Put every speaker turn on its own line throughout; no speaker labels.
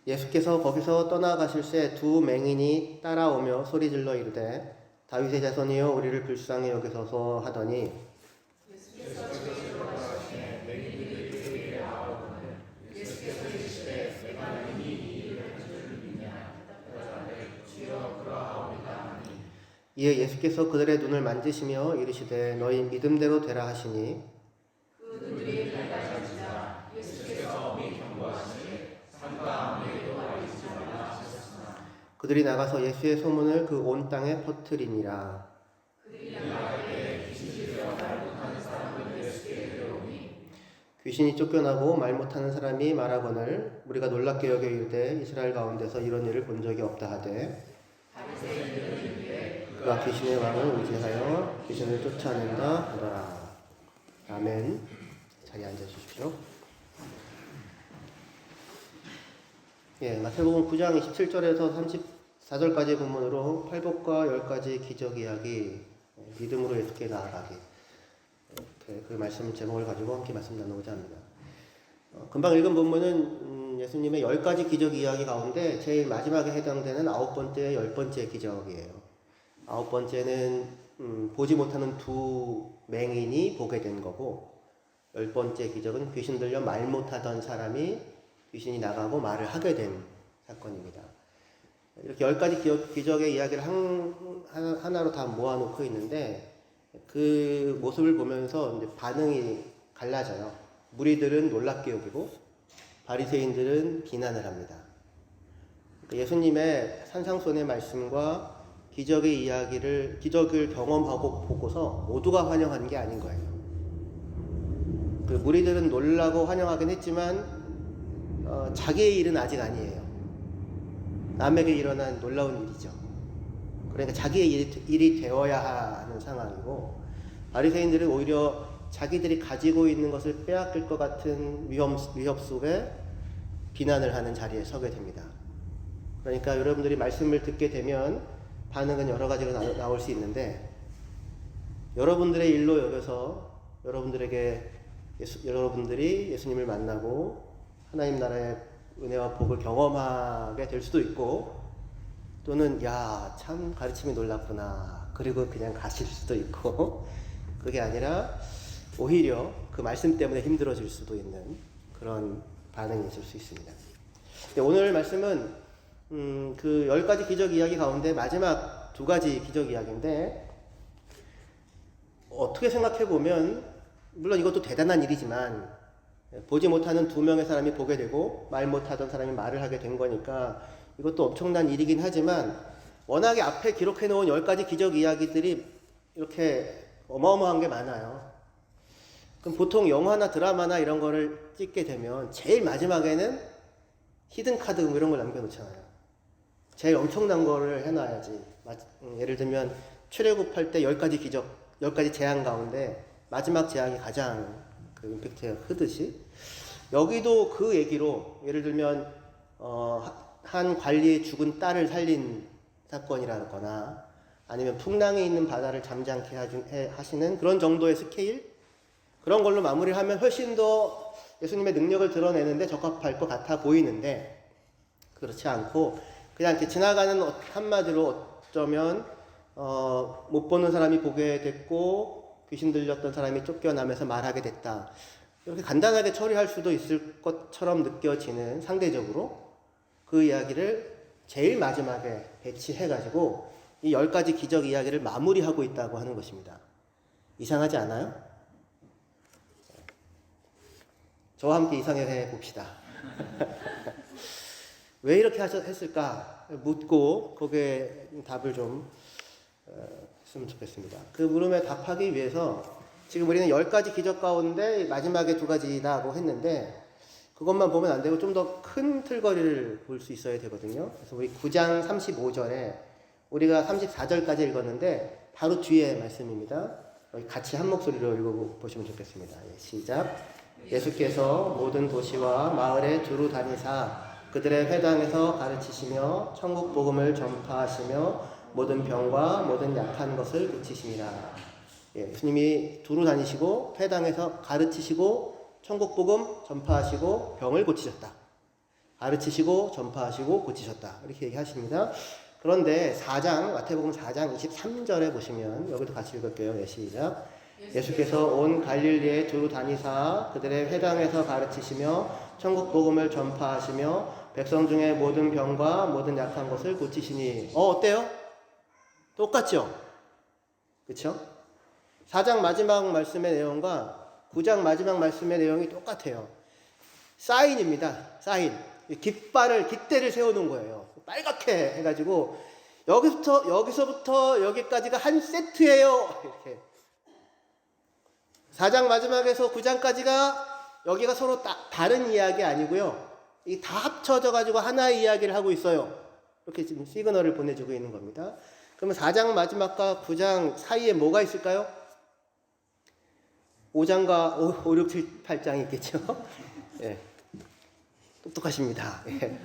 예수께서 거기서 떠나가실새 두 맹인이 따라오며 소리질러 이르되 다윗의 자손이여 우리를 불쌍히 여기소서 하더니 이에 예수께서 그들의 눈을 만지시며 이르시되 너희 믿음대로 되라 하시니
그들이 달라지자 예수께서 엄히 경고하시니 산과 아무에도 알리지 말라 하셨으나
그들이 나가서 예수의 소문을 그 온 땅에 퍼뜨리니라.
그들이 나가되 귀신이 들어 말 못하는 사람을 예수께 데려오니
귀신이 쫓겨나고 말 못하는 사람이 말하거늘 우리가 놀랍게 여겨 이르되 이스라엘 가운데서 이런 일을 본 적이 없다 하되
바리새인들은 이르되
그가 귀신의 왕을 의지하여 귀신을 쫓아낸다 하더라. 아멘. 자리에 앉아주십시오. 마태복음 9장 27절에서 34절까지의 본문으로 팔복과 10가지 기적 이야기, 믿음으로 예수께 나아가기, 그 말씀 제목을 가지고 함께 말씀 나누고자 합니다. 금방 읽은 본문은 예수님의 10가지 기적 이야기 가운데 제일 마지막에 해당되는 9번째, 10번째 기적이에요. 9번째는 보지 못하는 두 맹인이 보게 된 거고, 10번째 기적은 귀신 들려 말 못하던 사람이 귀신이 나가고 말을 하게 된 사건입니다. 이렇게 10가지 기적의 이야기를 하나로 다 모아놓고 있는데 그 모습을 보면서 이제 반응이 갈라져요. 무리들은 놀랍게 여기고 바리새인들은 비난을 합니다. 예수님의 산상수훈의 말씀과 기적의 기적을 경험하고 보고서 모두가 환영한 게 아닌 거예요. 그 무리들은 놀라고 환영하긴 했지만 자기의 일은 아직 아니에요. 남에게 일어난 놀라운 일이죠. 그러니까 자기의 일이 되어야 하는 상황이고, 바리새인들은 오히려 자기들이 가지고 있는 것을 빼앗길 것 같은 위협 속에 비난을 하는 자리에 서게 됩니다. 그러니까 여러분들이 말씀을 듣게 되면 반응은 여러 가지로 나올 수 있는데, 여러분들의 일로 여겨서 여러분들이 예수님을 만나고 하나님 나라의 은혜와 복을 경험하게 될 수도 있고, 또는 참 가르침이 놀랍구나 그리고 그냥 가실 수도 있고, 그게 아니라 오히려 그 말씀 때문에 힘들어질 수도 있는 그런 반응이 있을 수 있습니다. 오늘 말씀은 그 10가지 기적 이야기 가운데 마지막 2가지 기적 이야기인데, 어떻게 생각해보면 물론 이것도 대단한 일이지만 보지 못하는 2명의 사람이 보게 되고 말 못하던 사람이 말을 하게 된 거니까 이것도 엄청난 일이긴 하지만, 워낙에 앞에 기록해 놓은 10가지 기적 이야기들이 이렇게 어마어마한 게 많아요. 그럼 보통 영화나 드라마나 이런 거를 찍게 되면 제일 마지막에는 히든카드 이런 걸 남겨놓잖아요. 제일 엄청난 거를 해놔야지. 예를 들면 출애굽할 때 10가지 기적, 10가지 재앙 가운데 마지막 재앙이 가장 그 임팩트가 크듯이, 여기도 그 얘기로 예를 들면 한 관리의 죽은 딸을 살린 사건이라거나 아니면 풍랑에 있는 바다를 잠잠케 하시는 그런 정도의 스케일, 그런 걸로 마무리하면 훨씬 더 예수님의 능력을 드러내는데 적합할 것 같아 보이는데, 그렇지 않고 그냥 이렇게 지나가는 한마디로 어쩌면 못 보는 사람이 보게 됐고 귀신 들렸던 사람이 쫓겨나면서 말하게 됐다, 이렇게 간단하게 처리할 수도 있을 것처럼 느껴지는, 상대적으로 그 이야기를 제일 마지막에 배치해가지고 이 10가지 기적 이야기를 마무리하고 있다고 하는 것입니다. 이상하지 않아요? 저와 함께 이상해 봅시다. 왜 이렇게 했을까 묻고 거기에 답을 좀 했으면 좋겠습니다. 그 물음에 답하기 위해서 지금 우리는 10가지 기적 가운데 마지막에 2가지라고 했는데, 그것만 보면 안 되고 좀 더 큰 틀거리를 볼 수 있어야 되거든요. 그래서 우리 9장 35절에 우리가 34절까지 읽었는데 바로 뒤에 말씀입니다. 같이 한 목소리로 읽어보시면 좋겠습니다. 시작. 예수께서 모든 도시와 마을에 두루 다니사 그들의 회당에서 가르치시며 천국 복음을 전파하시며 모든 병과 모든 약한 것을 고치시니라. 예수님이 두루 다니시고 회당에서 가르치시고 천국 복음 전파하시고 병을 고치셨다. 가르치시고 전파하시고 고치셨다. 이렇게 얘기하십니다. 그런데 4장, 마태복음 4장 23절에 보시면, 여기도 같이 읽을게요. 네, 시작. 예수께서 온 갈릴리에 두루 다니사 그들의 회당에서 가르치시며 천국 복음을 전파하시며 백성 중에 모든 병과 모든 약한 것을 고치시니. 어때요? 똑같죠? 그쵸? 4장 마지막 말씀의 내용과 9장 마지막 말씀의 내용이 똑같아요. 사인입니다. 사인. 깃대를 세워놓은 거예요. 빨갛게 해가지고 여기서부터 여기까지가 한 세트예요. 이렇게. 4장 마지막에서 9장까지가 여기가 서로 다른 이야기 아니고요. 이 다 합쳐져 가지고 하나의 이야기를 하고 있어요. 이렇게 지금 시그널을 보내주고 있는 겁니다. 그러면 4장 마지막과 9장 사이에 뭐가 있을까요? 5장과 5, 6, 7, 8장이 있겠죠. 예. 똑똑하십니다. 예.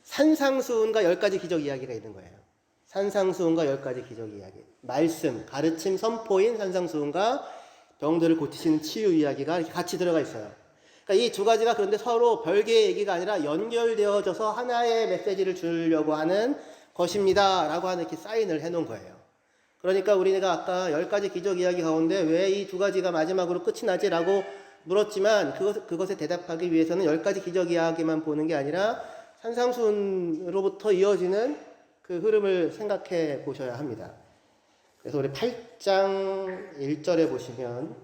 산상수훈과 10가지 기적 이야기가 있는 거예요. 산상수훈과 10가지 기적 이야기. 말씀, 가르침, 선포인 산상수훈과 병들을 고치시는 치유 이야기가 이렇게 같이 들어가 있어요. 그러니까 이 두 가지가 그런데 서로 별개의 얘기가 아니라 연결되어져서 하나의 메시지를 주려고 하는 것입니다. 라고 하는 이렇게 사인을 해놓은 거예요. 그러니까 우리가 아까 10가지 기적 이야기 가운데 왜 이 두 가지가 마지막으로 끝이 나지? 라고 물었지만 그것에 대답하기 위해서는 10가지 기적 이야기만 보는 게 아니라 산상수훈으로부터 이어지는 그 흐름을 생각해 보셔야 합니다. 그래서 우리 8장 1절에 보시면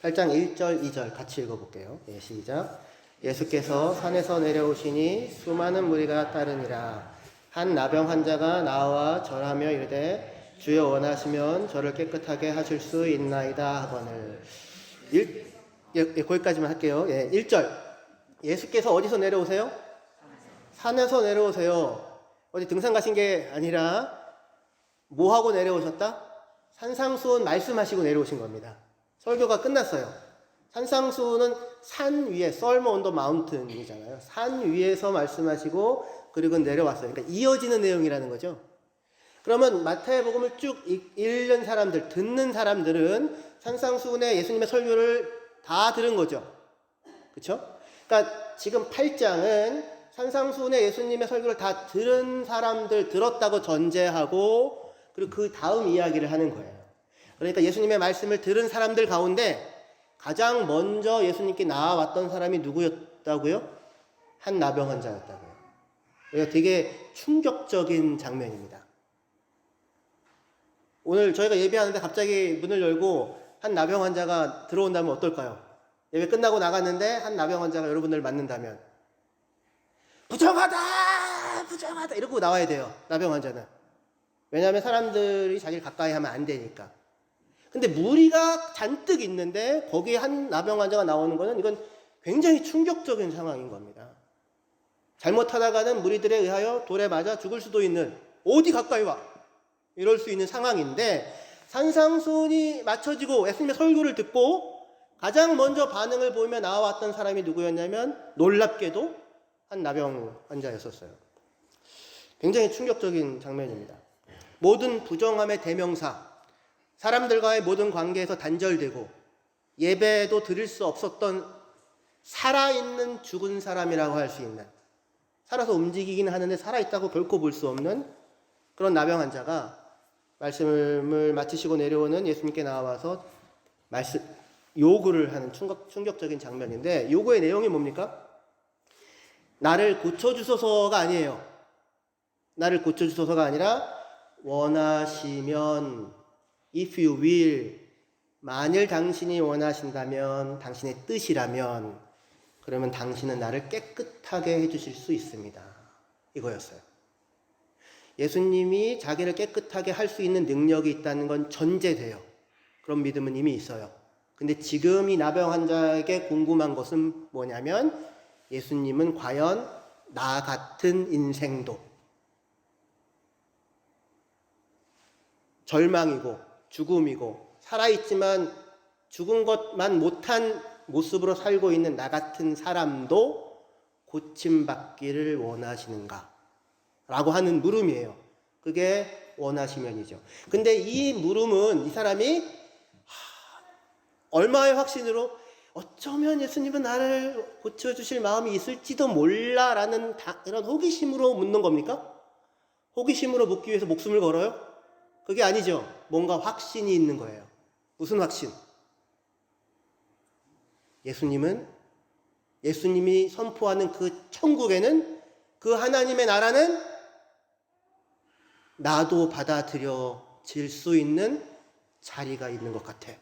8장 1절 2절 같이 읽어볼게요. 예, 시작. 예수께서 산에서 내려오시니 수많은 무리가 따르니라. 한 나병 환자가 나와 절하며 이르되 주여 원하시면 저를 깨끗하게 하실 수 있나이다 하거늘. 거기까지만 할게요. 예, 1절. 예수께서 어디서 내려오세요? 산에서 내려오세요. 어디 등산 가신 게 아니라 뭐 하고 내려오셨다? 산상수훈 말씀하시고 내려오신 겁니다. 설교가 끝났어요. 산상수훈은 산 위에, Sermon on the Mountain이잖아요. 산 위에서 말씀하시고 그리고 내려왔어요. 그러니까 이어지는 내용이라는 거죠. 그러면 마태복음을 쭉 읽는 사람들, 듣는 사람들은 산상수훈의 예수님의 설교를 다 들은 거죠. 그렇죠? 그러니까 지금 8장은 산상수훈의 예수님의 설교를 다 들은 사람들, 들었다고 전제하고 그리고 그 다음 이야기를 하는 거예요. 그러니까 예수님의 말씀을 들은 사람들 가운데 가장 먼저 예수님께 나와왔던 사람이 누구였다고요? 한 나병 환자였다고요. 그러니까 되게 충격적인 장면입니다. 오늘 저희가 예배하는데 갑자기 문을 열고 한 나병 환자가 들어온다면 어떨까요? 예배 끝나고 나갔는데 한 나병 환자가 여러분들 만난다면 부정하다! 부정하다! 이러고 나와야 돼요. 나병 환자는. 왜냐하면 사람들이 자기를 가까이 하면 안 되니까. 근데 무리가 잔뜩 있는데 거기에 한 나병 환자가 나오는 거는 이건 굉장히 충격적인 상황인 겁니다. 잘못하다가는 무리들에 의하여 돌에 맞아 죽을 수도 있는, 어디 가까이 와! 이럴 수 있는 상황인데 산상수훈이 맞춰지고 예수님의 설교를 듣고 가장 먼저 반응을 보이며 나와왔던 사람이 누구였냐면 놀랍게도 한 나병 환자였었어요. 굉장히 충격적인 장면입니다. 모든 부정함의 대명사, 사람들과의 모든 관계에서 단절되고 예배도 드릴 수 없었던 살아있는 죽은 사람이라고 할 수 있는, 살아서 움직이긴 하는데 살아있다고 결코 볼 수 없는 그런 나병 환자가 말씀을 마치시고 내려오는 예수님께 나와서 요구를 하는 충격적인 장면인데, 요구의 내용이 뭡니까? 나를 고쳐주소서가 아니에요. 나를 고쳐주소서가 아니라 원하시면, if you will, 만일 당신이 원하신다면, 당신의 뜻이라면, 그러면 당신은 나를 깨끗하게 해주실 수 있습니다. 이거였어요. 예수님이 자기를 깨끗하게 할 수 있는 능력이 있다는 건 전제돼요. 그런 믿음은 이미 있어요. 근데 지금 이 나병 환자에게 궁금한 것은 뭐냐면, 예수님은 과연 나 같은 인생도, 절망이고 죽음이고 살아있지만 죽은 것만 못한 모습으로 살고 있는 나 같은 사람도 고침받기를 원하시는가? 라고 하는 물음이에요. 그게 원하시면이죠. 근데 이 물음은 이 사람이 얼마의 확신으로 어쩌면 예수님은 나를 고쳐주실 마음이 있을지도 몰라라는 이런 호기심으로 묻는 겁니까? 호기심으로 묻기 위해서 목숨을 걸어요? 그게 아니죠. 뭔가 확신이 있는 거예요. 무슨 확신? 예수님이 선포하는 그 천국에는, 그 하나님의 나라는 나도 받아들여질 수 있는 자리가 있는 것 같아.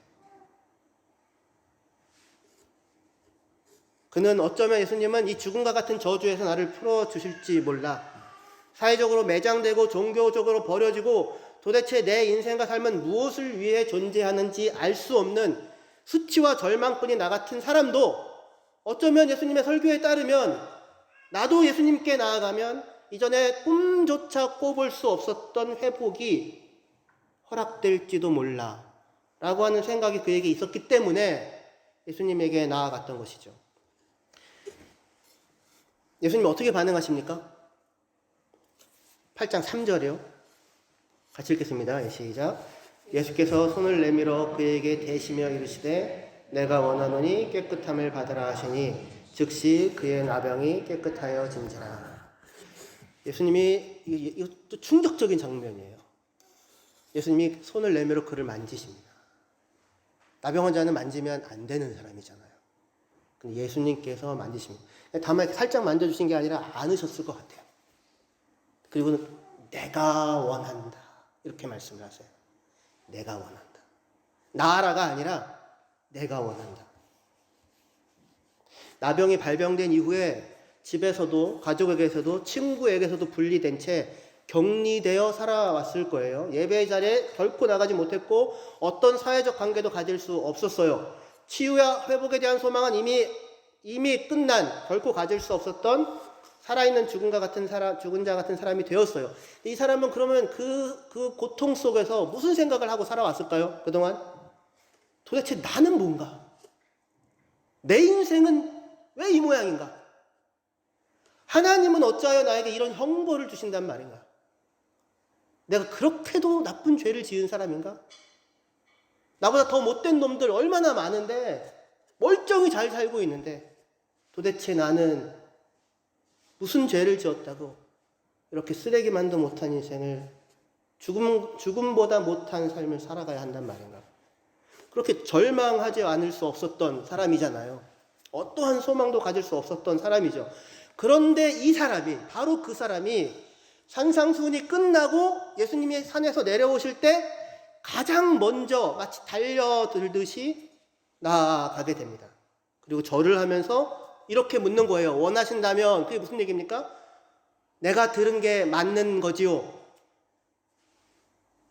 그는 어쩌면 예수님은 이 죽음과 같은 저주에서 나를 풀어주실지 몰라. 사회적으로 매장되고 종교적으로 버려지고 도대체 내 인생과 삶은 무엇을 위해 존재하는지 알 수 없는 수치와 절망뿐이 나 같은 사람도 어쩌면 예수님의 설교에 따르면, 나도 예수님께 나아가면 이전에 꿈조차 꿔볼 수 없었던 회복이 허락될지도 몰라 라고 하는 생각이 그에게 있었기 때문에 예수님에게 나아갔던 것이죠. 예수님 어떻게 반응하십니까? 8장 3절이요. 같이 읽겠습니다. 시작. 예수께서 손을 내밀어 그에게 대시며 이르시되 내가 원하노니 깨끗함을 받으라 하시니 즉시 그의 나병이 깨끗하여진지라. 예수님이, 이것도 충격적인 장면이에요. 예수님이 손을 내밀어 그를 만지십니다. 나병 환자는 만지면 안 되는 사람이잖아요. 근데 예수님께서 만지십니다. 다만 살짝 만져주신 게 아니라 안으셨을 것 같아요. 그리고 내가 원한다 이렇게 말씀을 하세요. 내가 원한다. 나라가 아니라 내가 원한다. 나병이 발병된 이후에 집에서도, 가족에게서도, 친구에게서도 분리된 채 격리되어 살아왔을 거예요. 예배 자리에 결코 나가지 못했고 어떤 사회적 관계도 가질 수 없었어요. 치유와 회복에 대한 소망은 이미 끝난, 결코 가질 수 없었던 살아있는 죽은 자 같은 사람이 되었어요. 이 사람은 그러면 그 고통 속에서 무슨 생각을 하고 살아왔을까요? 그동안? 도대체 나는 뭔가? 내 인생은 왜 이 모양인가? 하나님은 어찌하여 나에게 이런 형벌을 주신단 말인가? 내가 그렇게도 나쁜 죄를 지은 사람인가? 나보다 더 못된 놈들 얼마나 많은데 멀쩡히 잘 살고 있는데 도대체 나는 무슨 죄를 지었다고 이렇게 쓰레기만도 못한 인생을, 죽음보다 못한 삶을 살아가야 한단 말인가? 그렇게 절망하지 않을 수 없었던 사람이잖아요. 어떠한 소망도 가질 수 없었던 사람이죠. 그런데 이 사람이, 바로 그 사람이 산상수훈이 끝나고 예수님이 산에서 내려오실 때 가장 먼저 마치 달려들듯이 나아가게 됩니다. 그리고 절을 하면서 이렇게 묻는 거예요. 원하신다면, 그게 무슨 얘기입니까? 내가 들은 게 맞는 거지요.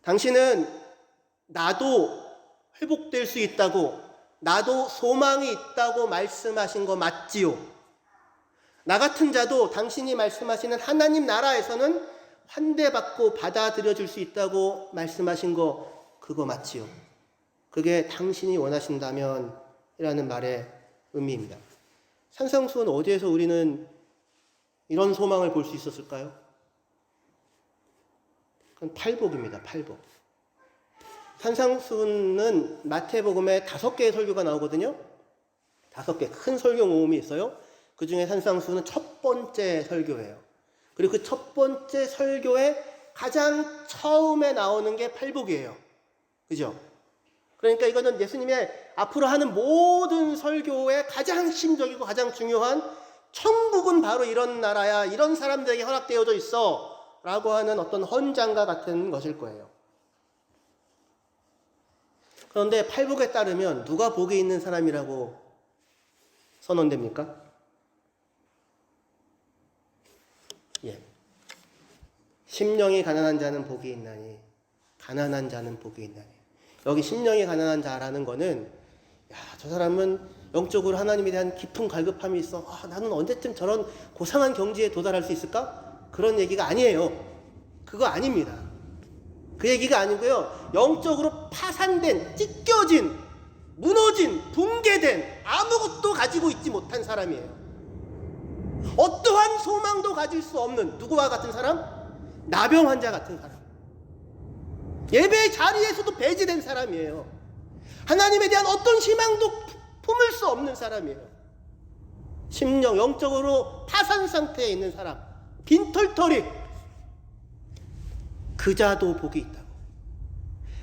당신은 나도 회복될 수 있다고, 나도 소망이 있다고 말씀하신 거 맞지요? 나 같은 자도 당신이 말씀하시는 하나님 나라에서는 환대받고 받아들여줄 수 있다고 말씀하신 거, 그거 맞지요? 그게 당신이 원하신다면 이라는 말의 의미입니다. 산상수훈 어디에서 우리는 이런 소망을 볼 수 있었을까요? 그건 팔복입니다. 팔복. 산상수훈은 마태복음에 5개의 설교가 나오거든요. 5개 큰 설교 모음이 있어요. 그 중에 산상수훈은 첫 번째 설교예요. 그리고 그 첫 번째 설교에 가장 처음에 나오는 게 팔복이에요. 그죠? 그러니까 이거는 예수님의 앞으로 하는 모든 설교의 가장 핵심적이고 가장 중요한, 천국은 바로 이런 나라야, 이런 사람들에게 허락되어져 있어 라고 하는 어떤 헌장과 같은 것일 거예요. 그런데 팔복에 따르면 누가 복이 있는 사람이라고 선언됩니까? 심령이 가난한 자는 복이 있나니 가난한 자는 복이 있나니. 여기 심령이 가난한 자라는 거는, 저 사람은 영적으로 하나님에 대한 깊은 갈급함이 있어. 나는 언제쯤 저런 고상한 경지에 도달할 수 있을까? 그런 얘기가 아니에요. 그거 아닙니다. 그 얘기가 아니고요. 영적으로 파산된, 찢겨진, 무너진, 붕괴된, 아무것도 가지고 있지 못한 사람이에요. 어떠한 소망도 가질 수 없는, 누구와 같은 사람? 나병 환자 같은 사람. 예배 자리에서도 배제된 사람이에요. 하나님에 대한 어떤 희망도 품을 수 없는 사람이에요. 심령, 영적으로 파산 상태에 있는 사람, 빈털터리. 그 자도 복이 있다고.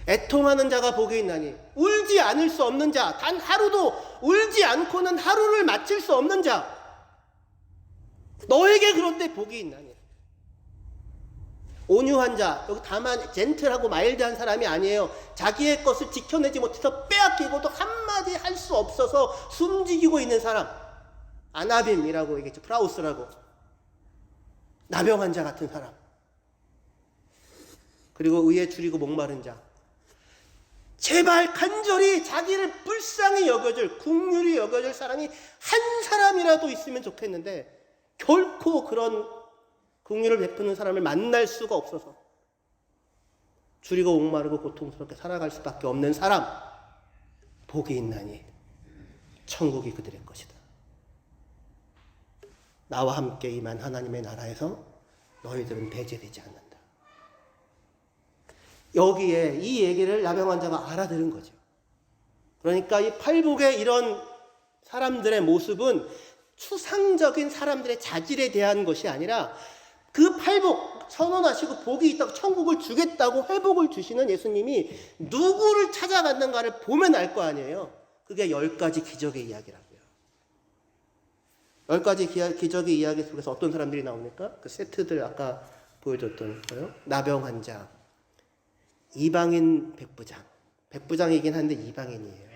애통하는 자가 복이 있나니 울지 않을 수 없는 자, 단 하루도 울지 않고는 하루를 마칠 수 없는 자, 너에게 그런데 복이 있나니. 온유한 자, 여기 다만 젠틀하고 마일드한 사람이 아니에요. 자기의 것을 지켜내지 못해서 빼앗기고도 한마디 할 수 없어서 숨지기고 있는 사람, 아나빔이라고 얘기했죠. 프라우스라고. 나병한 자 같은 사람. 그리고 의에 줄이고 목마른 자, 제발 간절히 자기를 불쌍히 여겨줄, 긍휼히 여겨줄 사람이 한 사람이라도 있으면 좋겠는데 결코 그런 긍휼을 베푸는 사람을 만날 수가 없어서 줄이고 목마르고 고통스럽게 살아갈 수밖에 없는 사람, 복이 있나니 천국이 그들의 것이다. 나와 함께 임한 하나님의 나라에서 너희들은 배제되지 않는다. 여기에 이 얘기를 나병 환자가 알아들은 거죠. 그러니까 이 팔복의 이런 사람들의 모습은 추상적인 사람들의 자질에 대한 것이 아니라 그 팔복 선언하시고 복이 있다고 천국을 주겠다고 회복을 주시는 예수님이 누구를 찾아갔는가를 보면 알 거 아니에요. 그게 10가지 기적의 이야기라고요. 10가지 기적의 이야기 속에서 어떤 사람들이 나옵니까? 그 세트들 아까 보여줬던 거요. 나병 환자, 이방인 백부장, 백부장이긴 한데 이방인이에요.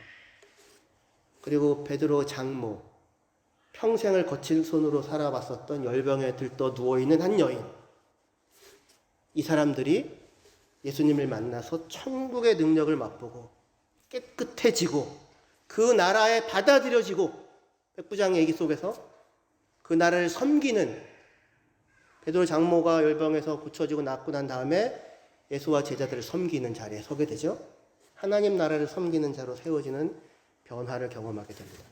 그리고 베드로 장모, 평생을 거친 손으로 살아왔었던 열병에 들떠 누워있는 한 여인. 이 사람들이 예수님을 만나서 천국의 능력을 맛보고 깨끗해지고 그 나라에 받아들여지고, 백부장 얘기 속에서 그 나라를 섬기는, 베드로 장모가 열병에서 고쳐지고 낫고 난 다음에 예수와 제자들을 섬기는 자리에 서게 되죠. 하나님 나라를 섬기는 자로 세워지는 변화를 경험하게 됩니다.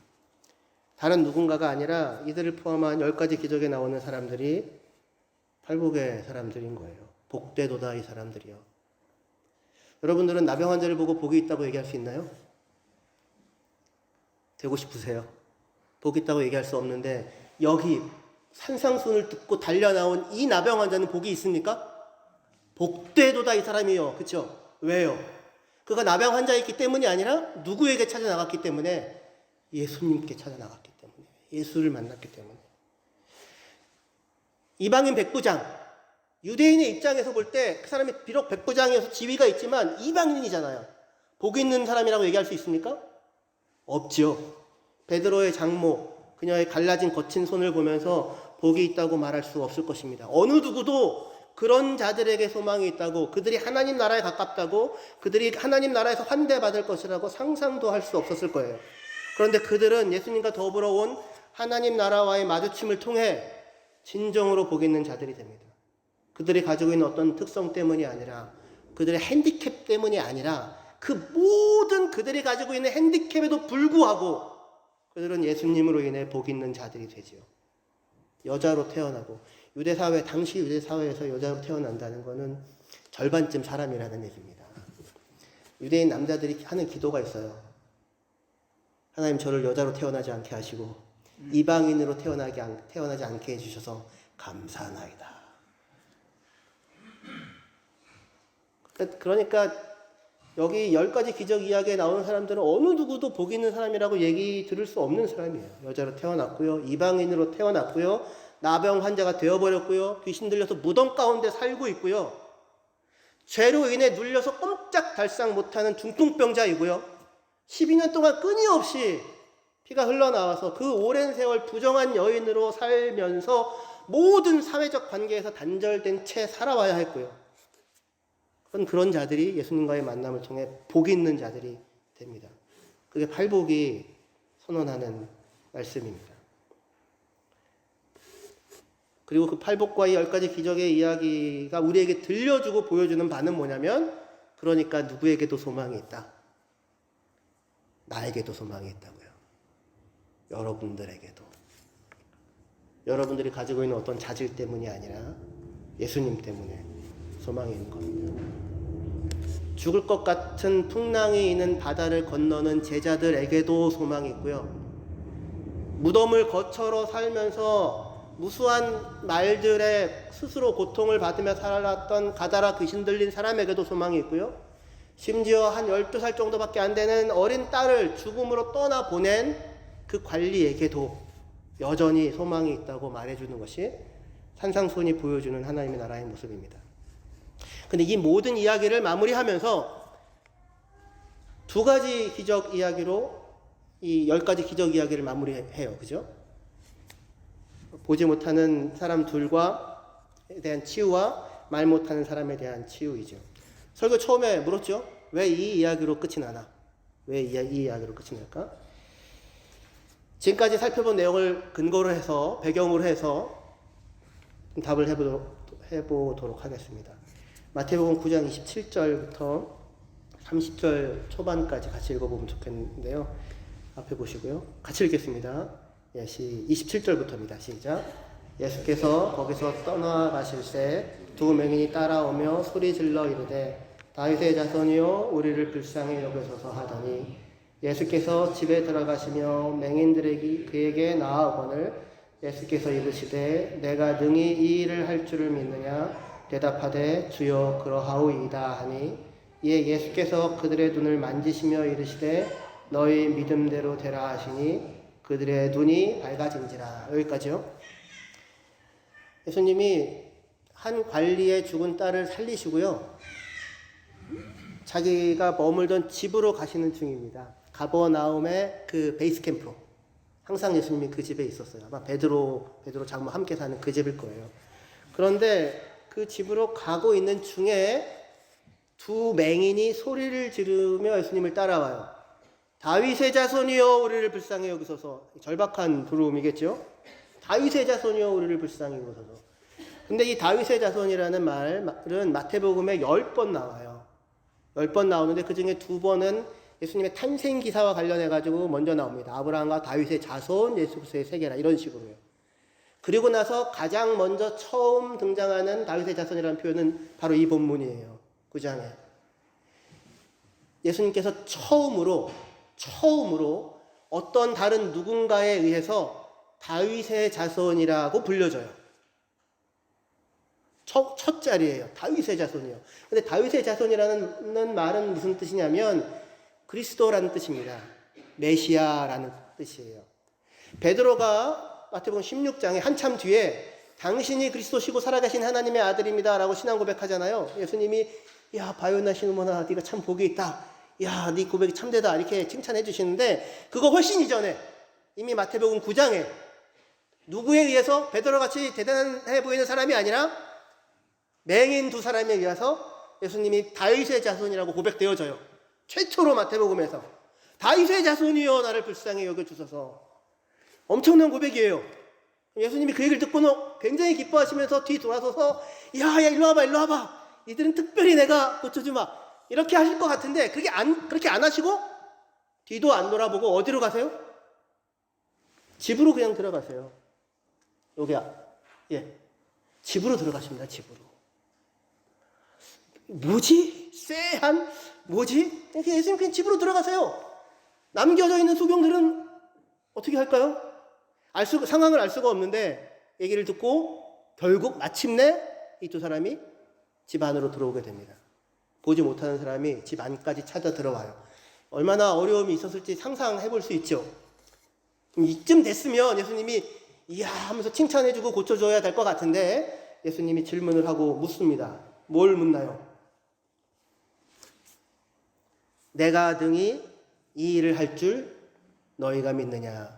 다른 누군가가 아니라 이들을 포함한 10가지 기적에 나오는 사람들이 팔복의 사람들인 거예요. 복되도다 이 사람들이요. 여러분들은 나병 환자를 보고 복이 있다고 얘기할 수 있나요? 되고 싶으세요? 복이 있다고 얘기할 수 없는데 여기 산상순을 듣고 달려나온 이 나병 환자는 복이 있습니까? 복되도다 이 사람이요. 그렇죠? 왜요? 그가 나병 환자였기 때문이 아니라 누구에게 찾아 나갔기 때문에? 예수님께 찾아 나갔기 때문에, 예수를 만났기 때문에. 이방인 백부장, 유대인의 입장에서 볼 때 그 사람이 비록 백부장이어서 지위가 있지만 이방인이잖아요. 복 있는 사람이라고 얘기할 수 있습니까? 없지요. 베드로의 장모, 그녀의 갈라진 거친 손을 보면서 복이 있다고 말할 수 없을 것입니다. 어느 누구도 그런 자들에게 소망이 있다고, 그들이 하나님 나라에 가깝다고, 그들이 하나님 나라에서 환대받을 것이라고 상상도 할 수 없었을 거예요. 그런데 그들은 예수님과 더불어 온 하나님 나라와의 마주침을 통해 진정으로 복 있는 자들이 됩니다. 그들이 가지고 있는 어떤 특성 때문이 아니라, 그들의 핸디캡 때문이 아니라, 그 모든 그들이 가지고 있는 핸디캡에도 불구하고 그들은 예수님으로 인해 복 있는 자들이 되지요. 여자로 태어나고, 유대사회, 당시 유대사회에서 여자로 태어난다는 것은 절반쯤 사람이라는 얘기입니다. 유대인 남자들이 하는 기도가 있어요. 하나님, 저를 여자로 태어나지 않게 하시고 이방인으로 태어나지 않게 해주셔서 감사하나이다. 그러니까 여기 10가지 기적 이야기에 나오는 사람들은 어느 누구도 복 있는 사람이라고 얘기 들을 수 없는 사람이에요. 여자로 태어났고요, 이방인으로 태어났고요, 나병 환자가 되어버렸고요, 귀신 들려서 무덤 가운데 살고 있고요, 죄로 인해 눌려서 꼼짝달싹 못하는 중풍병자이고요, 12년 동안 끊임없이 피가 흘러나와서 그 오랜 세월 부정한 여인으로 살면서 모든 사회적 관계에서 단절된 채 살아와야 했고요. 그런 자들이 예수님과의 만남을 통해 복 있는 자들이 됩니다. 그게 팔복이 선언하는 말씀입니다. 그리고 그 팔복과 이 10가지 기적의 이야기가 우리에게 들려주고 보여주는 바는 뭐냐면, 그러니까 누구에게도 소망이 있다. 나에게도 소망이 있다고요. 여러분들에게도. 여러분들이 가지고 있는 어떤 자질 때문이 아니라 예수님 때문에 소망이 있는 겁니다. 죽을 것 같은 풍랑이 있는 바다를 건너는 제자들에게도 소망이 있고요, 무덤을 거쳐러 살면서 무수한 말들에 스스로 고통을 받으며 살았던 가다라 귀신 들린 사람에게도 소망이 있고요. 심지어 한 12살 정도밖에 안 되는 어린 딸을 죽음으로 떠나보낸 그 관리에게도 여전히 소망이 있다고 말해주는 것이 산상수훈이 보여주는 하나님의 나라의 모습입니다. 근데 이 모든 이야기를 마무리하면서 두 가지 기적 이야기로 이 10가지 기적 이야기를 마무리해요. 그죠? 보지 못하는 사람 둘과에 대한 치유와 말 못하는 사람에 대한 치유이죠. 설교 처음에 물었죠? 왜 이 이야기로 끝이 나나? 왜 이 이야기로 끝이 날까? 지금까지 살펴본 내용을 근거로 해서, 배경으로 해서 답을 해보도록 하겠습니다. 마태복음 9장 27절부터 30절 초반까지 같이 읽어보면 좋겠는데요. 앞에 보시고요. 같이 읽겠습니다. 27절부터입니다. 시작. 예수께서 거기서 떠나가실새 두 맹인이 따라오며 소리질러 이르되 다윗의 자손이여 우리를 불쌍히 여기소서 하더니 예수께서 집에 들어가시며 맹인들에게 그에게 나아오거늘 예수께서 이르시되 내가 능히 이 일을 할 줄을 믿느냐 대답하되 주여 그러하오이다 하니 이에 예수께서 그들의 눈을 만지시며 이르시되 너희 믿음대로 되라 하시니 그들의 눈이 밝아진지라. 여기까지요. 예수님이 한 관리의 죽은 딸을 살리시고요. 자기가 머물던 집으로 가시는 중입니다. 가버나움의 그 베이스 캠프로. 항상 예수님이 그 집에 있었어요. 아마 베드로 장모 함께 사는 그 집일 거예요. 그런데 그 집으로 가고 있는 중에 두 맹인이 소리를 지르며 예수님을 따라와요. 다윗의 자손이여 우리를 불쌍히 여기소서. 절박한 부름이겠죠. 다윗의 자손이여 우리를 불쌍히 여기소서. 근데 이 다윗의 자손이라는 말은 마태복음에 10번 나와요. 10번 나오는데 그 중에 2번은 예수님의 탄생 기사와 관련해가지고 먼저 나옵니다. 아브라함과 다윗의 자손, 예수 그리스도의 세계라 이런 식으로요. 그리고 나서 가장 먼저 처음 등장하는 다윗의 자손이라는 표현은 바로 이 본문이에요. 9장에. 예수님께서 처음으로 어떤 다른 누군가에 의해서 다윗의 자손이라고 불려져요. 첫 자리예요. 다윗의 자손이요. 근데 다윗의 자손이라는 말은 무슨 뜻이냐면 그리스도라는 뜻입니다. 메시아라는 뜻이에요. 베드로가 마태복음 16장에 한참 뒤에 당신이 그리스도시고 살아계신 하나님의 아들입니다 라고 신앙 고백하잖아요. 예수님이 야 바요나 시므ona 네가 참 복이 있다. 야 네 고백이 참되다 이렇게 칭찬해 주시는데 그거 훨씬 이전에 이미 마태복음 9장에 누구에 의해서 베드로같이 대단해 보이는 사람이 아니라 맹인 두 사람에 의해서 예수님이 다윗의 자손이라고 고백되어져요. 최초로 마태복음에서 다윗의 자손이여 나를 불쌍히 여겨주소서. 엄청난 고백이에요. 예수님이 그 얘기를 듣고는 굉장히 기뻐하시면서 뒤 돌아서서 야 일로 와봐 이들은 특별히 내가 고쳐주마 이렇게 하실 것 같은데 그렇게 안 하시고 뒤도 안 돌아보고 어디로 가세요? 집으로 그냥 들어가세요. 집으로 들어가십니다. 집으로. 뭐지? 쎄한 뭐지? 예수님 그냥 집으로 들어가세요. 남겨져 있는 소경들은 어떻게 할까요? 상황을 알 수가 없는데 얘기를 듣고 결국 마침내 이 두 사람이 집 안으로 들어오게 됩니다. 보지 못하는 사람이 집 안까지 찾아 들어와요. 얼마나 어려움이 있었을지 상상해 볼 수 있죠. 이쯤 됐으면 예수님이 이야 하면서 칭찬해주고 고쳐줘야 될 것 같은데 예수님이 질문을 하고 묻습니다. 뭘 묻나요? 내가 능히 이 일을 할 줄 너희가 믿느냐?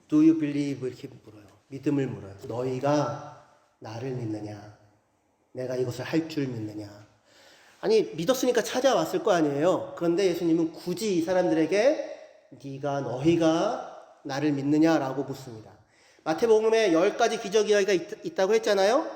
Do you believe? 이렇게 물어요. 믿음을 물어요. 너희가 나를 믿느냐? 내가 이것을 할 줄 믿느냐? 아니 믿었으니까 찾아왔을 거 아니에요. 그런데 예수님은 굳이 이 사람들에게 너희가 나를 믿느냐라고 묻습니다. 마태복음에 10가지 기적 이야기가 있다고 했잖아요.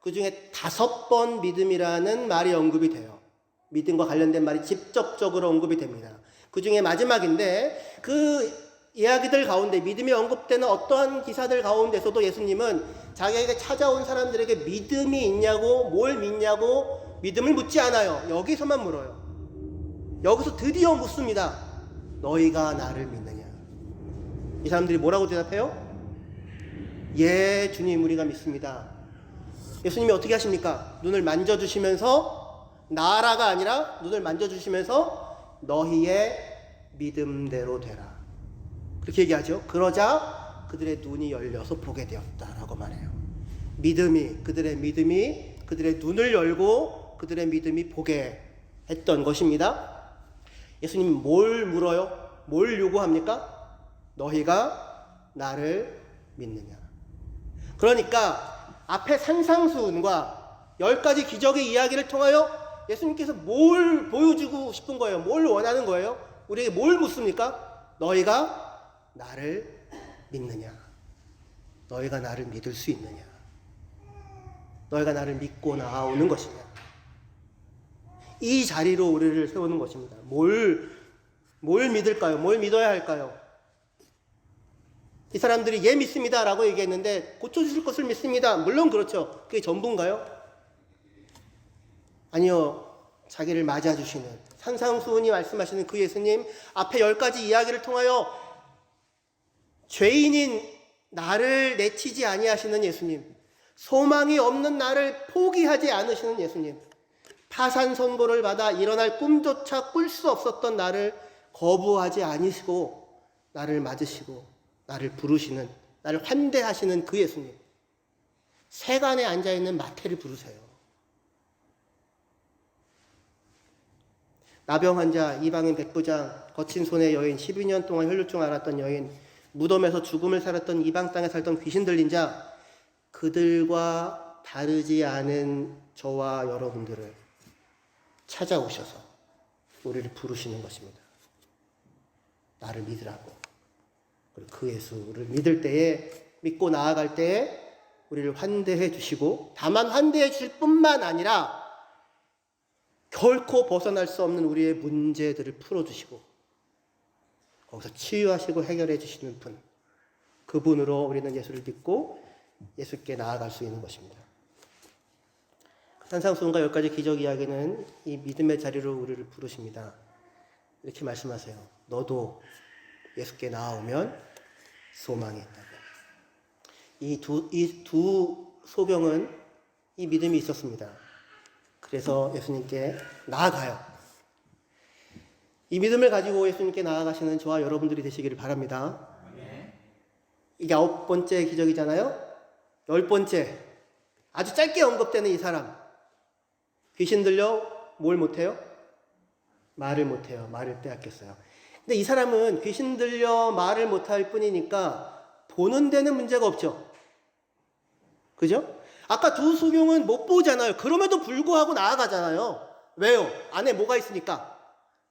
그 중에 5번 믿음이라는 말이 언급이 돼요. 믿음과 관련된 말이 직접적으로 언급이 됩니다. 그 중에 마지막인데 그 이야기들 가운데 믿음이 언급되는 어떠한 기사들 가운데서도 예수님은 자기에게 찾아온 사람들에게 믿음이 있냐고 뭘 믿냐고 믿음을 묻지 않아요. 여기서만 물어요. 여기서 드디어 묻습니다. 너희가 나를 믿느냐? 이 사람들이 뭐라고 대답해요? 예, 주님, 우리가 믿습니다. 예수님이 어떻게 하십니까? 눈을 만져주시면서, 나라가 아니라 눈을 만져주시면서 너희의 믿음대로 되라. 그렇게 얘기하죠. 그러자 그들의 눈이 열려서 보게 되었다라고 말해요. 그들의 믿음이 그들의 눈을 열고 그들의 믿음이 보게 했던 것입니다. 예수님이 뭘 물어요? 뭘 요구합니까? 너희가 나를 믿느냐? 그러니까 앞에 산상수훈과 10가지 기적의 이야기를 통하여 예수님께서 뭘 보여주고 싶은 거예요? 뭘 원하는 거예요? 우리에게 뭘 묻습니까? 너희가 나를 믿느냐? 너희가 나를 믿을 수 있느냐? 너희가 나를 믿고 나아오는 것이냐? 이 자리로 우리를 세우는 것입니다. 뭘 믿을까요? 뭘 믿어야 할까요? 이 사람들이 예 믿습니다 라고 얘기했는데 고쳐주실 것을 믿습니다. 물론 그렇죠. 그게 전부인가요? 아니요. 자기를 맞아주시는 산상수훈이 말씀하시는 그 예수님, 앞에 10가지 이야기를 통하여 죄인인 나를 내치지 아니하시는 예수님, 소망이 없는 나를 포기하지 않으시는 예수님, 파산 선고를 받아 일어날 꿈조차 꿀 수 없었던 나를 거부하지 아니시고 나를 맞으시고 나를 부르시는, 나를 환대하시는 그 예수님, 세간에 앉아있는 마태를 부르세요. 나병 환자, 이방인 백부장, 거친 손의 여인, 12년 동안 혈루증 앓았던 여인, 무덤에서 죽음을 살았던 이방 땅에 살던 귀신 들린 자, 그들과 다르지 않은 저와 여러분들을 찾아오셔서 우리를 부르시는 것입니다. 나를 믿으라고. 그리고 그 예수를 믿을 때에, 믿고 나아갈 때에 우리를 환대해 주시고, 다만 환대해 주실 뿐만 아니라 결코 벗어날 수 없는 우리의 문제들을 풀어주시고 거기서 치유하시고 해결해 주시는 분, 그분으로 우리는 예수를 믿고 예수께 나아갈 수 있는 것입니다. 산상수훈과 10가지 기적 이야기는 이 믿음의 자리로 우리를 부르십니다. 이렇게 말씀하세요. 너도 예수께 나아오면 소망이 있다고. 이 두 소경은 이 믿음이 있었습니다. 그래서 예수님께 나아가요. 이 믿음을 가지고 예수님께 나아가시는 저와 여러분들이 되시기를 바랍니다. 이게 9번째 기적이잖아요. 10번째, 아주 짧게 언급되는 이 사람, 귀신 들려 뭘 못해요? 말을 못해요. 말을 빼앗겼어요. 근데 이 사람은 귀신 들려 말을 못할 뿐이니까 보는 데는 문제가 없죠. 그죠? 아까 두 소경은 못 보잖아요. 그럼에도 불구하고 나아가잖아요. 왜요? 안에 뭐가 있으니까?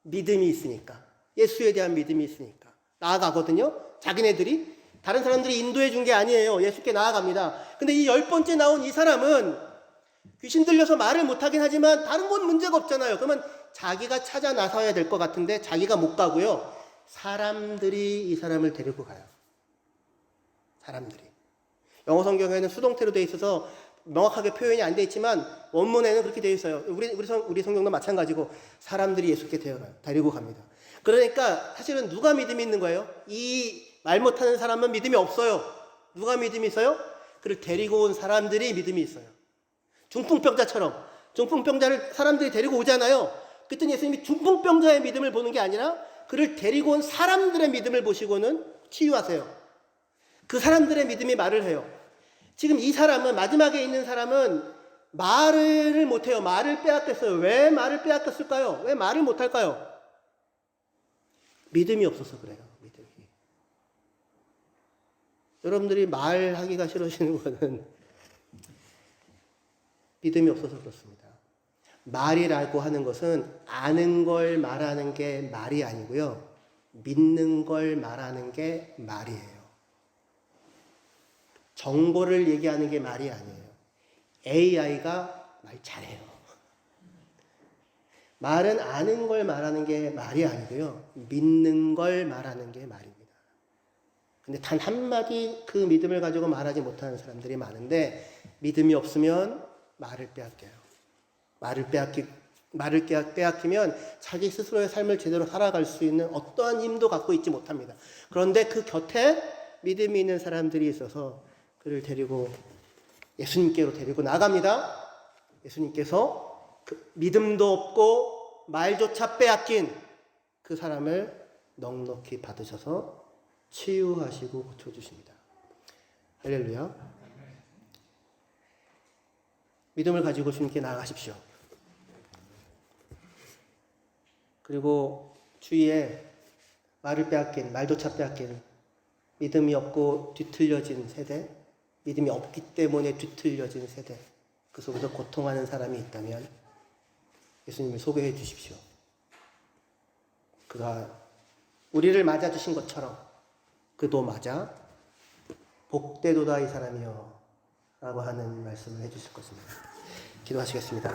믿음이 있으니까. 예수에 대한 믿음이 있으니까. 나아가거든요. 자기네들이. 다른 사람들이 인도해 준 게 아니에요. 예수께 나아갑니다. 근데 이 10번째 나온 이 사람은 귀신 들려서 말을 못하긴 하지만 다른 건 문제가 없잖아요. 그러면 자기가 찾아 나서야 될 것 같은데 자기가 못 가고요. 사람들이 이 사람을 데리고 가요. 사람들이. 영어 성경에는 수동태로 되어 있어서 명확하게 표현이 안 되어 있지만 원문에는 그렇게 되어 있어요. 우리 성경도 마찬가지고 사람들이 예수께 데리고 갑니다. 그러니까 사실은 누가 믿음이 있는 거예요? 이 말 못하는 사람은 믿음이 없어요. 누가 믿음이 있어요? 그를 데리고 온 사람들이 믿음이 있어요. 중풍병자처럼 중풍병자를 사람들이 데리고 오잖아요. 그랬더니 예수님이 중풍병자의 믿음을 보는 게 아니라 그를 데리고 온 사람들의 믿음을 보시고는 치유하세요. 그 사람들의 믿음이 말을 해요. 지금 이 사람은, 마지막에 있는 사람은 말을 못해요. 말을 빼앗겼어요. 왜 말을 빼앗겼을까요? 왜 말을 못할까요? 믿음이 없어서 그래요. 믿음이. 여러분들이 말하기가 싫으시는 거는 믿음이 없어서 그렇습니다. 말이라고 하는 것은 아는 걸 말하는 게 말이 아니고요. 믿는 걸 말하는 게 말이에요. 정보를 얘기하는 게 말이 아니에요. AI가 말 잘해요. 말은 아는 걸 말하는 게 말이 아니고요. 믿는 걸 말하는 게 말입니다. 근데 단 한마디 그 믿음을 가지고 말하지 못하는 사람들이 많은데 믿음이 없으면 말을 빼앗겨요. 말을 말을 빼앗기면 자기 스스로의 삶을 제대로 살아갈 수 있는 어떠한 힘도 갖고 있지 못합니다. 그런데 그 곁에 믿음이 있는 사람들이 있어서 그를 데리고 예수님께로 데리고 나갑니다. 예수님께서 그 믿음도 없고 말조차 빼앗긴 그 사람을 넉넉히 받으셔서 치유하시고 고쳐주십니다. 할렐루야. 믿음을 가지고 주님께 나아가십시오. 그리고 주위에 말조차 빼앗긴 믿음이 없고 뒤틀려진 세대, 믿음이 없기 때문에 뒤틀려진 세대, 그 속에서 고통하는 사람이 있다면 예수님을 소개해 주십시오. 그가 우리를 맞아주신 것처럼 그도 맞아 복되도다 이 사람이여 라고 하는 말씀을 해주실 것입니다. 기도하시겠습니다.